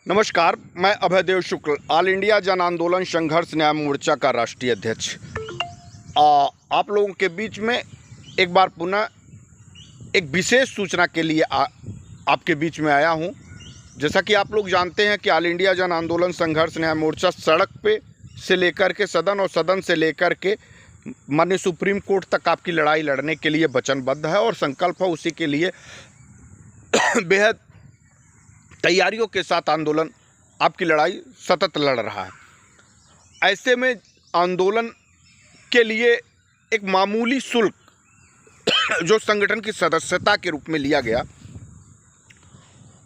नमस्कार, मैं अभयदेव शुक्ल, all India जन आंदोलन संघर्ष न्याय मोर्चा का राष्ट्रीय अध्यक्ष। आप लोगों के बीच में एक बार पुनः एक विशेष सूचना के लिए आपके बीच में आया हूं। जैसा कि आप लोग जानते हैं कि ऑल इंडिया जन आंदोलन संघर्ष न्याय मोर्चा सड़क पे से लेकर के सदन और सदन से लेकर के माननीय सुप्रीम कोर्ट तक आपकी लड़ाई लड़ने के लिए वचनबद्ध है और संकल्प है उसी के लिए बेहद तैयारियों के साथ आंदोलन आपकी लड़ाई सतत लड़ रहा है। ऐसे में आंदोलन के लिए एक मामूली शुल्क जो संगठन की सदस्यता के रूप में लिया गया,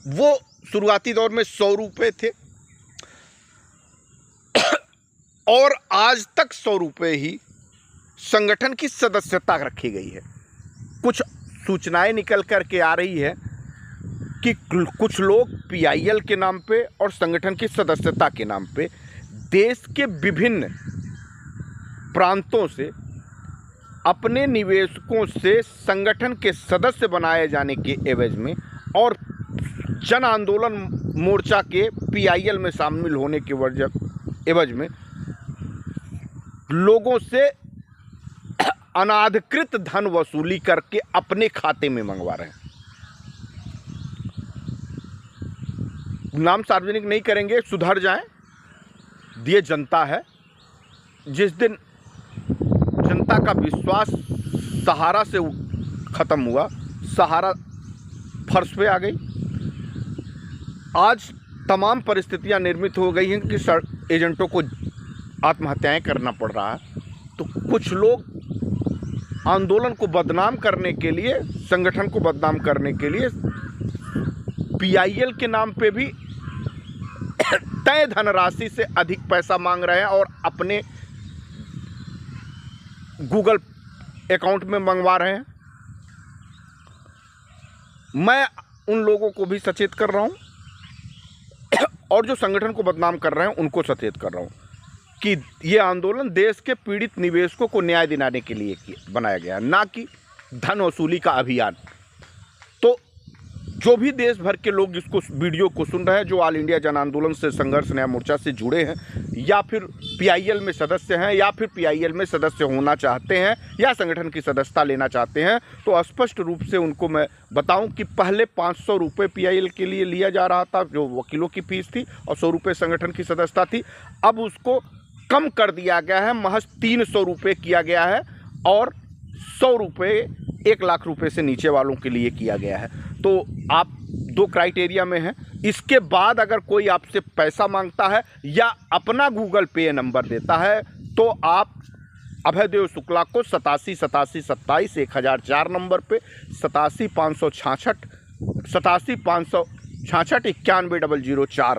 वो शुरुआती दौर में 100 रुपये थे और आज तक 100 रुपये ही संगठन की सदस्यता रखी गई है। कुछ सूचनाएं निकल कर के आ रही है कि कुछ लोग पीआईएल के नाम पे और संगठन की सदस्यता के नाम पे देश के विभिन्न प्रांतों से अपने निवेशकों से संगठन के सदस्य बनाए जाने के एवज में और जन आंदोलन मोर्चा के पीआईएल में शामिल होने के एवज में लोगों से अनाधिकृत धन वसूली करके अपने खाते में मंगवा रहे हैं। नाम सार्वजनिक नहीं करेंगे, सुधर जाएं। ये जनता है। जिस दिन जनता का विश्वास सहारा से ख़त्म हुआ, सहारा फर्श पे आ गई। आज तमाम परिस्थितियां निर्मित हो गई हैं कि एजेंटों को आत्महत्याएं करना पड़ रहा है। तो कुछ लोग आंदोलन को बदनाम करने के लिए, संगठन को बदनाम करने के लिए पीआईएल के नाम पे भी तय धनराशि से अधिक पैसा मांग रहे हैं और अपने गूगल अकाउंट में मंगवा रहे हैं। मैं उन लोगों को भी सचेत कर रहा हूं और जो संगठन को बदनाम कर रहे हैं उनको सचेत कर रहा हूं कि ये आंदोलन देश के पीड़ित निवेशकों को न्याय दिलाने के लिए बनाया गया, ना कि धन वसूली का अभियान। तो जो भी देश भर के लोग इसको वीडियो को सुन रहे हैं, जो ऑल इंडिया जन आंदोलन से संघर्ष न्याय मोर्चा से जुड़े हैं या फिर पीआईएल में सदस्य हैं या फिर पीआईएल में सदस्य होना चाहते हैं या संगठन की सदस्यता लेना चाहते हैं, तो स्पष्ट रूप से उनको मैं बताऊं कि पहले 500 रुपये पीआईएल के लिए लिया जा रहा था, जो वकीलों की फीस थी, और 100 रुपये संगठन की सदस्यता थी। अब उसको कम कर दिया गया है, महज 300 रुपये किया गया है और 100 रुपये 1 लाख रुपये से नीचे वालों के लिए किया गया है। तो आप 2 क्राइटेरिया में हैं। इसके बाद अगर कोई आपसे पैसा मांगता है या अपना गूगल पे नंबर देता है तो आप अभयदेव शुक्ला को 87 87 27 1004 नंबर पे 87 566 91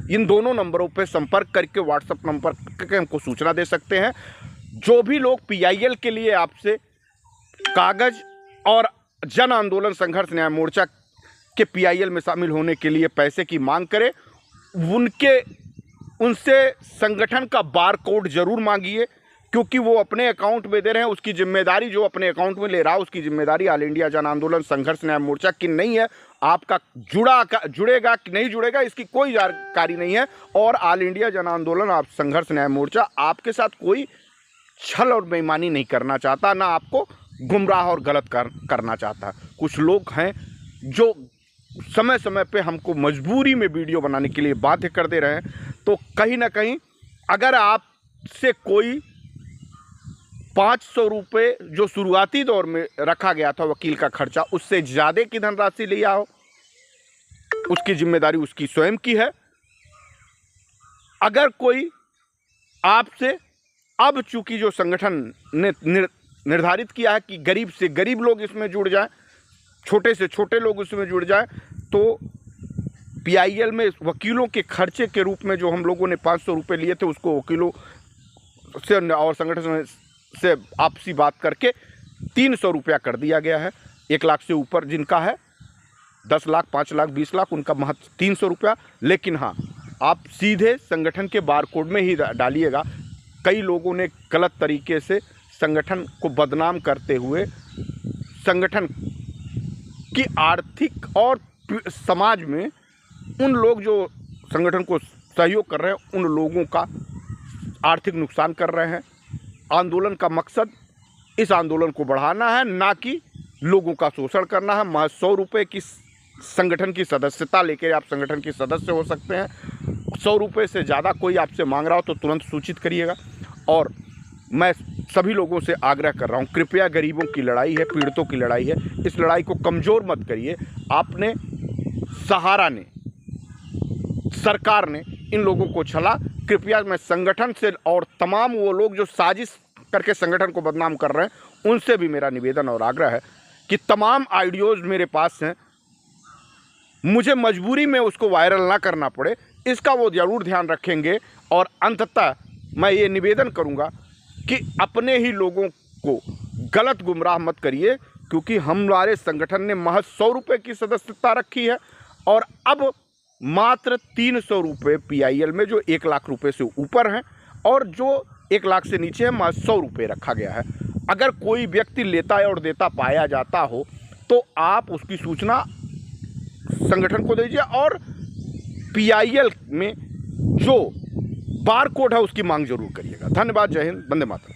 इन दोनों नंबरों पे संपर्क करके व्हाट्सएप नंबर करके हमको सूचना दे सकते हैं। जो भी लोग पीआईएल के लिए आपसे कागज और जन आंदोलन संघर्ष न्याय मोर्चा के पीआईएल में शामिल होने के लिए पैसे की मांग करें, उनसे संगठन का बार कोड जरूर मांगिए, क्योंकि वो अपने अकाउंट में दे रहे हैं। उसकी जिम्मेदारी, जो अपने अकाउंट में ले रहा है, उसकी जिम्मेदारी ऑल इंडिया जन आंदोलन संघर्ष न्याय मोर्चा की नहीं है। आपका जुड़ेगा कि नहीं जुड़ेगा इसकी कोई जानकारी नहीं है। और ऑल इंडिया जन आंदोलन आप संघर्ष न्याय मोर्चा आपके साथ कोई छल और बेईमानी नहीं करना चाहता, ना आपको गुमराह और गलत करना चाहता। कुछ लोग हैं जो समय समय पे हमको मजबूरी में वीडियो बनाने के लिए बाध्य कर दे रहे हैं। तो कहीं ना कहीं अगर आपसे कोई 500 रुपये जो शुरुआती दौर में रखा गया था वकील का खर्चा, उससे ज़्यादा की धनराशि लिया हो, उसकी जिम्मेदारी उसकी स्वयं की है। अगर कोई आपसे, अब चूंकि जो संगठन ने निर्धारित किया है कि गरीब से गरीब लोग इसमें जुड़ जाएं, छोटे से छोटे लोग इसमें जुड़ जाएं, तो पीआईएल में वकीलों के खर्चे के रूप में जो हम लोगों ने 500 रुपये लिए थे, उसको वकीलों से और संगठन से आपसी बात करके 300 रुपया कर दिया गया है। 1 लाख से ऊपर जिनका है, 10 लाख 5 लाख 20 लाख, उनका महत्व 300 रुपया। लेकिन हाँ, आप सीधे संगठन के बार कोड में ही डालिएगा। कई लोगों ने गलत तरीके से संगठन को बदनाम करते हुए संगठन की आर्थिक और समाज में उन लोग जो संगठन को सहयोग कर रहे हैं उन लोगों का आर्थिक नुकसान कर रहे हैं। आंदोलन का मकसद इस आंदोलन को बढ़ाना है, ना कि लोगों का शोषण करना है। महज 100 रुपये की संगठन की सदस्यता लेकर आप संगठन के सदस्य हो सकते हैं। 100 रुपये से ज़्यादा कोई आपसे मांग रहा हो तो तुरंत सूचित करिएगा। और मैं सभी लोगों से आग्रह कर रहा हूँ, कृपया गरीबों की लड़ाई है, पीड़ितों की लड़ाई है, इस लड़ाई को कमज़ोर मत करिए। आपने, सहारा ने, सरकार ने इन लोगों को छला। कृपया मैं संगठन से और तमाम वो लोग जो साजिश करके संगठन को बदनाम कर रहे हैं उनसे भी मेरा निवेदन और आग्रह है कि तमाम ऑडियोज़ मेरे पास हैं, मुझे मजबूरी में उसको वायरल ना करना पड़े, इसका वो ज़रूर ध्यान रखेंगे। और अंततः मैं ये निवेदन करूँगा कि अपने ही लोगों को गलत गुमराह मत करिए, क्योंकि हमारे संगठन ने महज 100 रुपये की सदस्यता रखी है और अब मात्र 300 रुपये PIL में, जो 1 लाख रुपये से ऊपर हैं, और जो 1 लाख से नीचे है महज 100 रुपये रखा गया है। अगर कोई व्यक्ति लेता है और देता पाया जाता हो तो आप उसकी सूचना संगठन को दीजिए और PIL में जो बार कोड है उसकी मांग जरूर करिएगा। धन्यवाद। जय हिंद। वंदे मातरम।